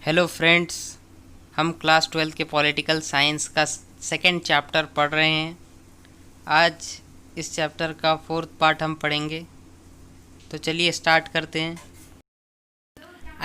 Hello friends, हम class 12 के political science का सेकंड चैप्टर पढ़ रहे हैं। आज इस चैप्टर का फोर्थ पार्ट हम पढ़ेंगे, तो चलिए स्टार्ट करते हैं।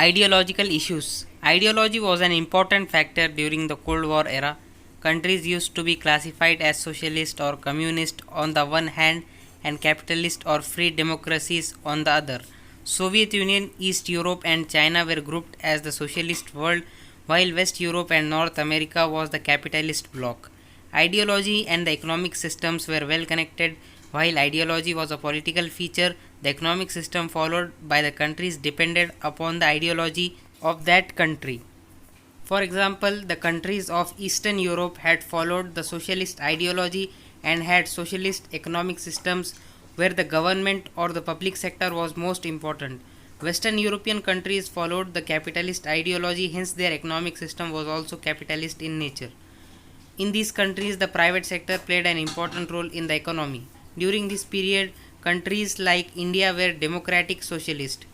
Ideological issues. Ideology was an important factor during the Cold War era. Countries used to be classified as socialist or communist on the one hand and capitalist or free democracies on the other. Soviet Union, East Europe and China were grouped as the socialist world, while West Europe and North America was the capitalist bloc. Ideology and the economic systems were well connected. While ideology was a political feature, the economic system followed by the countries depended upon the ideology of that country. For example, the countries of Eastern Europe had followed the socialist ideology and had socialist economic systems where the government or the public sector was most important. Western European countries followed the capitalist ideology, hence their economic system was also capitalist in nature. In these countries, the private sector played an important role in the economy. During this period, countries like India were democratic socialist.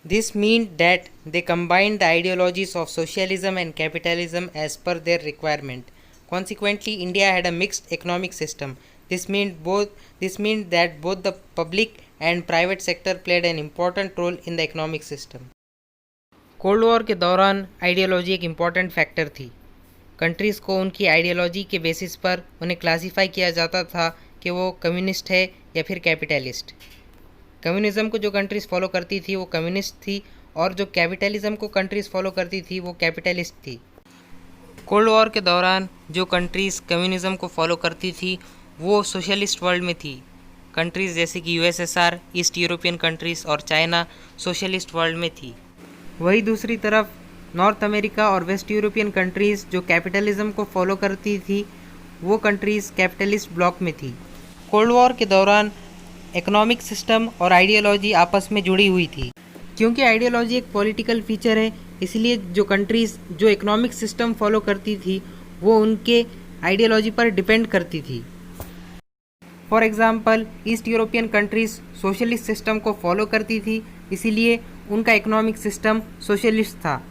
This meant that they combined the ideologies of socialism and capitalism as per their requirement. Consequently, India had a mixed economic system. This meant that both the public and private sector played an important role in the economic system. Cold war के दौरान ideology एक important factor थी। Countries को उनकी ideology के basis पर उन्हें classify किया जाता था कि वो कम्युनिस्ट है या फिर कैपिटलिस्ट। कम्युनिज़म को जो कंट्रीज़ फॉलो करती थी वो कम्युनिस्ट थी, और जो कैपिटलिज़म को कंट्रीज़ फॉलो करती थी वो कैपिटलिस्ट थी। कोल्ड वॉर के दौरान जो कंट्रीज़ कम्युनिज़म को फॉलो करती थी वो सोशलिस्ट वर्ल्ड में थी। कंट्रीज़ जैसे कि यूएसएसआर, ईस्ट यूरोपियन कंट्रीज़ और चाइना सोशलिस्ट वर्ल्ड में थी। वही दूसरी तरफ नॉर्थ अमेरिका और वेस्ट यूरोपियन कंट्रीज़ जो कैपिटलिज्म को फॉलो करती थी वो कंट्रीज़ कैपिटलिस्ट ब्लॉक में थी। कोल्ड वॉर के दौरान इकोनॉमिक सिस्टम और आइडियोलॉजी आपस में जुड़ी हुई थी। क्योंकि आइडियोलॉजी एक पॉलिटिकल फीचर है, इसलिए जो कंट्रीज़ जो इकोनॉमिक सिस्टम फॉलो करती थी वो उनके आइडियोलॉजी पर डिपेंड करती थी। For example, east European countries socialist system को फॉलो करती थी, इसीलिए उनका इकोनॉमिक सिस्टम सोशलिस्ट था।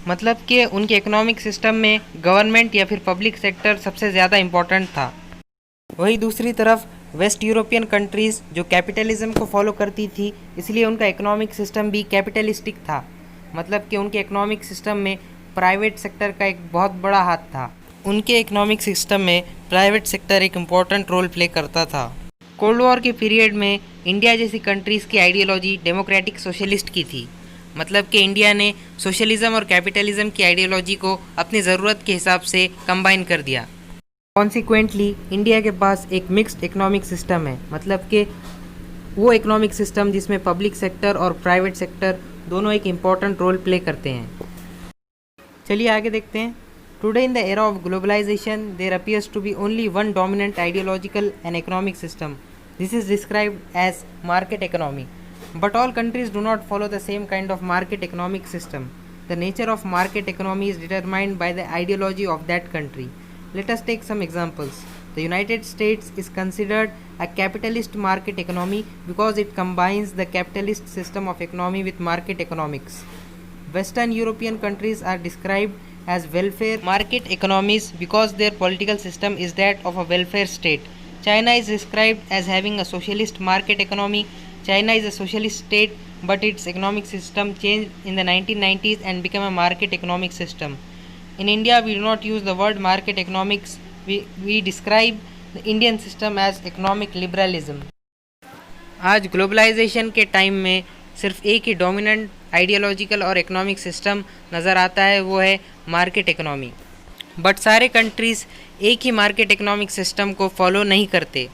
मतलब कि उनके इकोनॉमिक सिस्टम में गवर्नमेंट या फिर पब्लिक सेक्टर सबसे ज़्यादा इम्पोर्टेंट था। वही दूसरी तरफ वेस्ट यूरोपियन कंट्रीज़ जो कैपिटलिज्म को फॉलो करती थी, इसलिए उनका इकोनॉमिक सिस्टम भी कैपिटलिस्टिक था। मतलब कि उनके इकोनॉमिक सिस्टम में प्राइवेट सेक्टर का एक बहुत बड़ा हाथ था। उनके इकोनॉमिक सिस्टम में प्राइवेट सेक्टर एक इम्पॉर्टेंट रोल प्ले करता था। कोल्ड वॉर के पीरियड में इंडिया जैसी कंट्रीज़ की आइडियोलॉजी डेमोक्रेटिक सोशलिस्ट की थी। मतलब कि इंडिया ने सोशलिज्म और कैपिटलिज्म की आइडियोलॉजी को अपनी ज़रूरत के हिसाब से कंबाइन कर दिया। कॉन्सिक्वेंटली इंडिया के पास एक मिक्स्ड इकोनॉमिक सिस्टम है। मतलब कि वो इकोनॉमिक सिस्टम जिसमें पब्लिक सेक्टर और प्राइवेट सेक्टर दोनों एक इम्पॉर्टेंट रोल प्ले करते हैं। चलिए आगे देखते हैं। Today in the era of globalization there appears to be only one dominant ideological and economic system. This is described as market economy. But all countries do not follow the same kind of market economic system. The nature of market economy is determined by the ideology of that country. Let us take some examples. The United States is considered a capitalist market economy because it combines the capitalist system of economy with market economics. Western European countries are described as welfare market economies because their political system is that of a welfare state. China is described as having a socialist market economy. China is a socialist state, but its economic system changed in the 1990s and became a market economic system. In India, we do not use the word market economics. We describe the Indian system as economic liberalism. आज globalisation के time में सिर्फ एक ही dominant ideological और economic system नज़र आता है, वो है मार्केट इकोनॉमी। बट सारे कंट्रीज़ एक ही मार्केट इकोनॉमिक सिस्टम को फॉलो नहीं करते।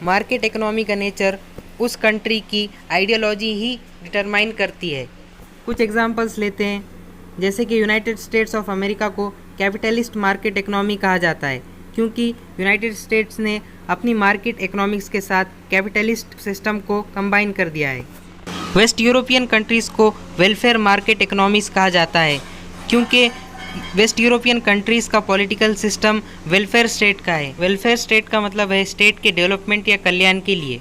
मार्केट इकोनॉमी का नेचर उस कंट्री की आइडियोलॉजी ही डिटरमाइन करती है। कुछ एग्जांपल्स लेते हैं, जैसे कि यूनाइटेड स्टेट्स ऑफ अमेरिका को कैपिटलिस्ट मार्केट इकोनॉमी कहा जाता है क्योंकि यूनाइटेड स्टेट्स ने अपनी मार्केट इकोनॉमिक्स के साथ कैपिटलिस्ट सिस्टम को कंबाइन कर दिया है। वेस्ट यूरोपियन कंट्रीज़ को वेलफेयर मार्केट इकोनॉमीज कहा जाता है क्योंकि वेस्ट यूरोपियन कंट्रीज़ का पॉलिटिकल सिस्टम वेलफेयर स्टेट का है। वेलफेयर स्टेट का मतलब है स्टेट के डेवलपमेंट या कल्याण के लिए।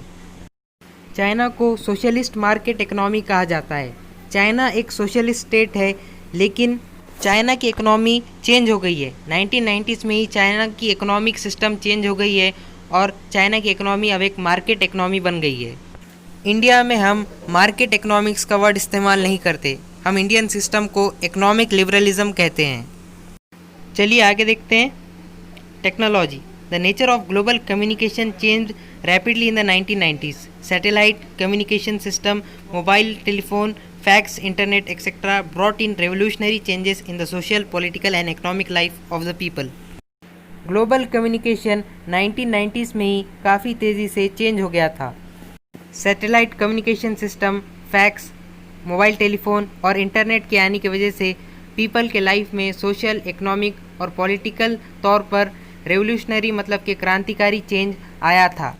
चाइना को सोशलिस्ट मार्केट इकोनॉमी कहा जाता है। चाइना एक सोशलिस्ट स्टेट है लेकिन चाइना की इकोनॉमी चेंज हो गई है। 1990s में ही चाइना की इकोनॉमिक सिस्टम चेंज हो गई है और चाइना की इकोनॉमी अब एक मार्केट इकोनॉमी बन गई है। इंडिया में हम मार्केट इकोनॉमिक्स का वर्ड इस्तेमाल नहीं करते, हम इंडियन सिस्टम को इकोनॉमिक लिबरलिज्म कहते हैं। चलिए आगे देखते हैं। Technology. The nature of global communication change rapidly in the 1990s. Satellite communication system, mobile telephone, fax, internet, etc. brought in revolutionary changes in the social, political and economic life of the people. Global communication 1990s में ही काफ़ी तेज़ी से change हो गया था। Satellite communication system, fax, mobile telephone और internet के आने की वजह से पीपल के लाइफ में सोशल, इकोनॉमिक और पॉलिटिकल तौर पर रेवोल्यूशनरी मतलब कि क्रांतिकारी चेंज आया था।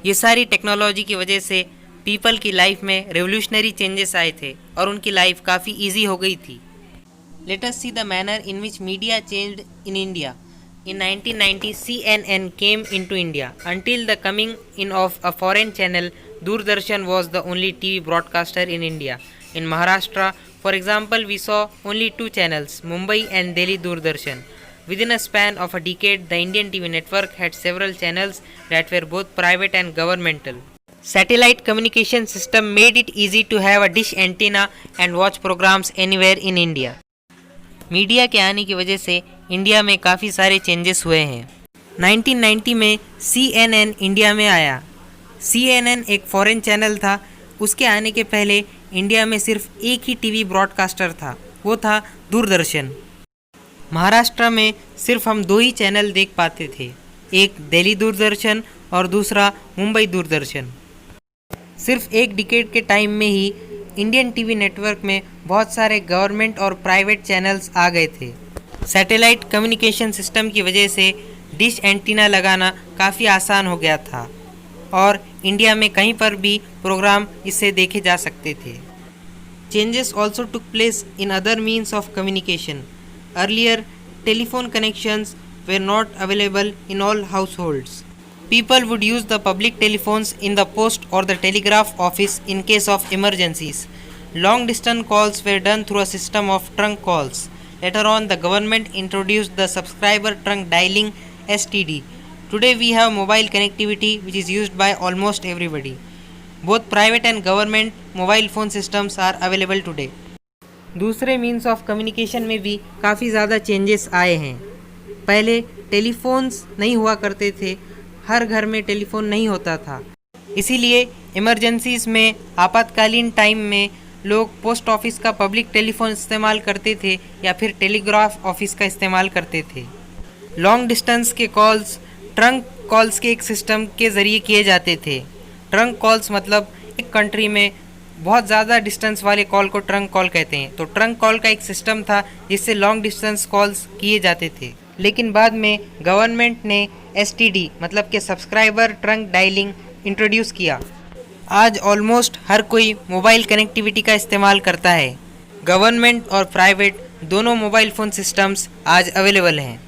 ये सारी टेक्नोलॉजी की वजह से पीपल की लाइफ में रेवोल्यूशनरी चेंजेस आए थे और उनकी लाइफ काफ़ी इजी हो गई थी। Let us see the manner in which media changed in India. In 1990, CNN came into India. Until the coming in of a foreign channel, Doordarshan was the only TV broadcaster in India. In Maharashtra, for example, we saw only two channels, Mumbai and Delhi Doordarshan. Within a span of a decade, the Indian TV network had several channels that were both private and governmental. Satellite communication system made it easy to have a dish antenna and watch programs anywhere in India. Media के आने की वजह से India में काफ़ी सारे changes हुए हैं। 1990 में CNN इंडिया में आया। CNN एक फॉरेन चैनल था। उसके आने के पहले इंडिया में सिर्फ एक ही टीवी ब्रॉडकास्टर था, वो था दूरदर्शन। महाराष्ट्र में सिर्फ हम दो ही चैनल देख पाते थे, एक दिल्ली दूरदर्शन और दूसरा मुंबई दूरदर्शन। सिर्फ एक डिकेड के टाइम में ही इंडियन टीवी नेटवर्क में बहुत सारे गवर्नमेंट और प्राइवेट चैनल्स आ गए थे। सैटेलाइट कम्युनिकेशन सिस्टम की वजह से डिश एंटीना लगाना काफ़ी आसान हो गया था और इंडिया में कहीं पर भी प्रोग्राम इससे देखे जा सकते थे। Changes also took place in other means of communication. Earlier telephone connections were not available in all house holds. People would use the public telephones in the post or the telegraph office in case of emergencies. Long distance calls were done through a system of trunk calls. Later on, the government introduced the subscriber trunk dialing (STD). Today, we have mobile connectivity which is used by almost everybody. Both private and government mobile phone systems are available today. दूसरे means of communication में भी काफ़ी ज़्यादा changes आए हैं। पहले telephones नहीं हुआ करते थे, हर घर में टेलीफोन नहीं होता था, इसीलिए इमरजेंसीज़ में आपातकालीन टाइम में लोग पोस्ट ऑफिस का पब्लिक टेलीफोन इस्तेमाल करते थे या फिर टेलीग्राफ ऑफिस का इस्तेमाल करते थे। लॉन्ग डिस्टेंस के कॉल्स ट्रंक कॉल्स के एक सिस्टम के ज़रिए किए जाते थे। ट्रंक कॉल्स मतलब एक कंट्री में बहुत ज़्यादा डिस्टेंस वाले कॉल को ट्रंक कॉल कहते हैं। तो ट्रंक कॉल का एक सिस्टम था जिससे लॉन्ग डिस्टेंस कॉल्स किए जाते थे। लेकिन बाद में गवर्नमेंट ने STD मतलब कि सब्सक्राइबर ट्रंक डायलिंग इंट्रोड्यूस किया। आज ऑलमोस्ट हर कोई मोबाइल कनेक्टिविटी का इस्तेमाल करता है। गवर्नमेंट और प्राइवेट दोनों मोबाइल फ़ोन सिस्टम्स आज अवेलेबल हैं।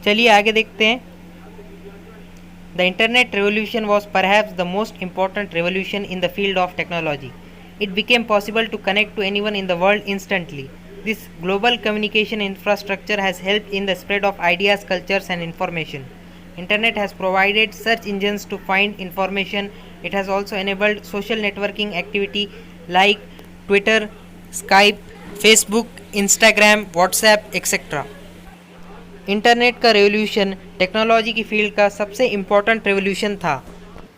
चलिए आगे देखते हैं। The internet revolution was perhaps the most important revolution in the field of technology. It became possible to connect to anyone in the world instantly. This global communication infrastructure has helped in the spread of ideas, cultures and information. Internet has provided search engines to find information. It has also enabled social networking activity like Twitter, Skype, Facebook, Instagram, WhatsApp, etc. Internet का revolution technology की field का सबसे important revolution था।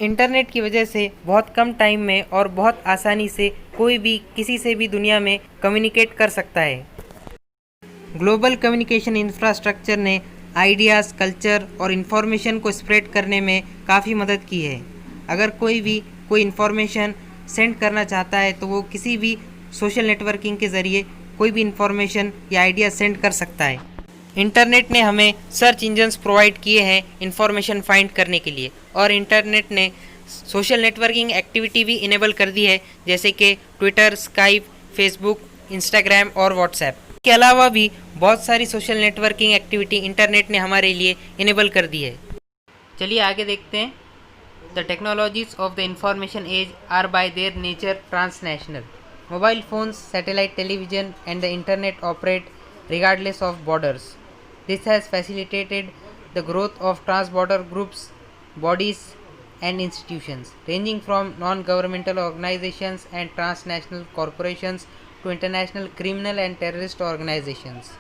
Internet की वजह से बहुत कम time में और बहुत आसानी से कोई भी किसी से भी दुनिया में कम्युनिकेट कर सकता है। ग्लोबल कम्युनिकेशन इंफ्रास्ट्रक्चर ने आइडियाज़, कल्चर और इन्फॉर्मेशन को स्प्रेड करने में काफ़ी मदद की है। अगर कोई भी कोई इन्फॉर्मेशन सेंड करना चाहता है तो वो किसी भी सोशल नेटवर्किंग के ज़रिए कोई भी इन्फॉर्मेशन या आइडिया सेंड कर सकता है। इंटरनेट ने हमें सर्च इंजन्स प्रोवाइड किए हैं इन्फॉर्मेशन फाइंड करने के लिए, और इंटरनेट ने सोशल नेटवर्किंग एक्टिविटी भी इनेबल कर दी है, जैसे कि ट्विटर, स्काइप, फेसबुक, इंस्टाग्राम और व्हाट्सएप। के अलावा भी बहुत सारी सोशल नेटवर्किंग एक्टिविटी इंटरनेट ने हमारे लिए इनेबल कर दी है। चलिए आगे देखते हैं। The technologies of the information age are by their nature transnational. Mobile phones, satellite television, and the internet operate regardless of borders. This has facilitated the growth of trans-border groups, bodies, and institutions, ranging from non-governmental organizations and transnational corporations to international criminal and terrorist organizations.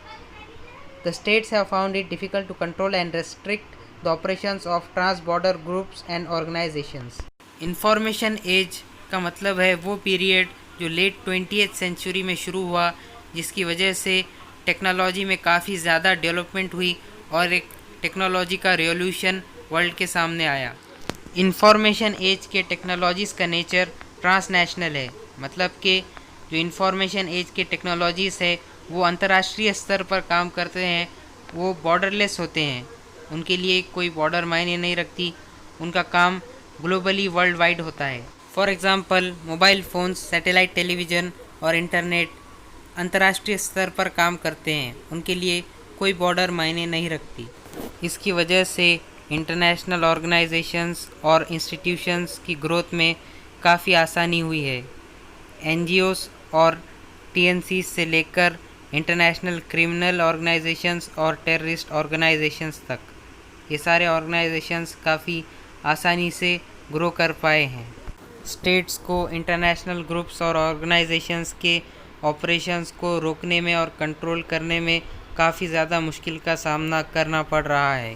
The states have found it difficult to control and restrict the operations of trans-border groups and organizations. Information age का मतलब है वो period जो late 20th century में शुरू हुआ, जिसकी वजह से टेक्नोलॉजी में काफ़ी ज़्यादा डेवलपमेंट हुई और एक टेक्नोलॉजी का रेवोल्यूशन वर्ल्ड के सामने आया। इंफॉर्मेशन एज के टेक्नोलॉजीज़ का नेचर ट्रांसनेशनल है, मतलब कि जो इंफॉर्मेशन एज के टेक्नोलॉजीज़ है वो अंतर्राष्ट्रीय स्तर पर काम करते हैं, वो बॉर्डरलेस होते हैं, उनके लिए कोई बॉर्डर मायने नहीं रखती, उनका काम ग्लोबली वर्ल्ड वाइड होता है। For example mobile phones, satellite television और इंटरनेट अंतर्राष्ट्रीय स्तर पर काम करते हैं, उनके लिए कोई बॉर्डर मायने नहीं रखती। इसकी वजह से इंटरनेशनल ऑर्गेनाइजेशंस और इंस्टीट्यूशंस की ग्रोथ में काफ़ी आसानी हुई है। एनजीओस और टीएनसी से लेकर इंटरनेशनल क्रिमिनल ऑर्गेनाइजेशंस और टेररिस्ट ऑर्गेनाइजेशंस तक, ये सारे ऑर्गेनाइजेशंस काफ़ी आसानी से ग्रो कर पाए हैं। स्टेट्स को इंटरनेशनल ग्रुप्स और ऑर्गेनाइजेशंस के ऑपरेशंस को रोकने में और कंट्रोल करने में काफ़ी ज़्यादा मुश्किल का सामना करना पड़ रहा है।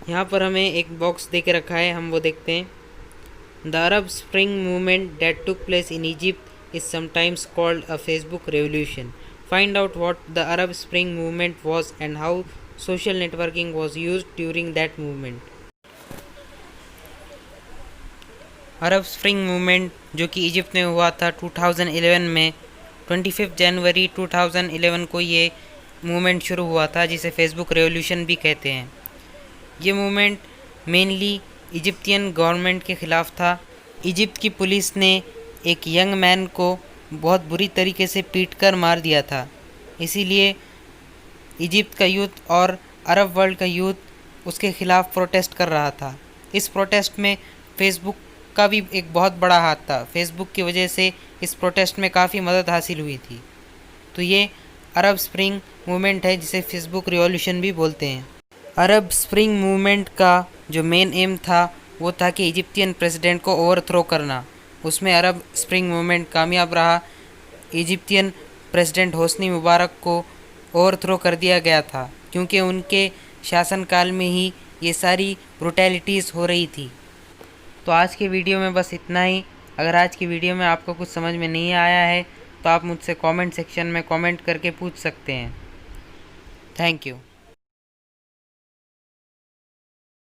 यहाँ पर हमें एक बॉक्स दे के रखा है, हम वो देखते हैं। The Arab spring movement that took place in Egypt is sometimes called a Facebook revolution. Find out what the Arab spring movement was and how social networking was used during that movement. Arab spring movement जो कि Egypt में हुआ था 2011 में, 25 जनवरी 2011 को ये movement शुरू हुआ था, जिसे फेसबुक रेवोल्यूशन भी कहते हैं। ये मूवमेंट मेनली इजिप्तियन गवर्नमेंट के ख़िलाफ़ था। इजिप्ट की पुलिस ने एक यंग मैन को बहुत बुरी तरीके से पीटकर मार दिया था, इसीलिए इजिप्ट का यूथ और अरब वर्ल्ड का यूथ उसके ख़िलाफ़ प्रोटेस्ट कर रहा था। इस प्रोटेस्ट में फ़ेसबुक का भी एक बहुत बड़ा हाथ था। फेसबुक की वजह से इस प्रोटेस्ट में काफ़ी मदद हासिल हुई थी। तो ये अरब स्प्रिंग मूवमेंट है, जिसे फेसबुक रिवॉल्यूशन भी बोलते हैं। अरब स्प्रिंग मूवमेंट का जो मेन एम था वो था कि इजिप्तियन प्रेसिडेंट को ओवरथ्रो करना। उसमें अरब स्प्रिंग मूवमेंट कामयाब रहा। इजिप्तियन प्रेसिडेंट होस्नी मुबारक को ओवरथ्रो कर दिया गया था, क्योंकि उनके शासनकाल में ही ये सारी ब्रुटैलिटीज़ हो रही थी। तो आज के वीडियो में बस इतना ही। अगर आज की वीडियो में आपको कुछ समझ में नहीं आया है तो आप मुझसे कमेंट सेक्शन में कमेंट करके पूछ सकते हैं। Thank you.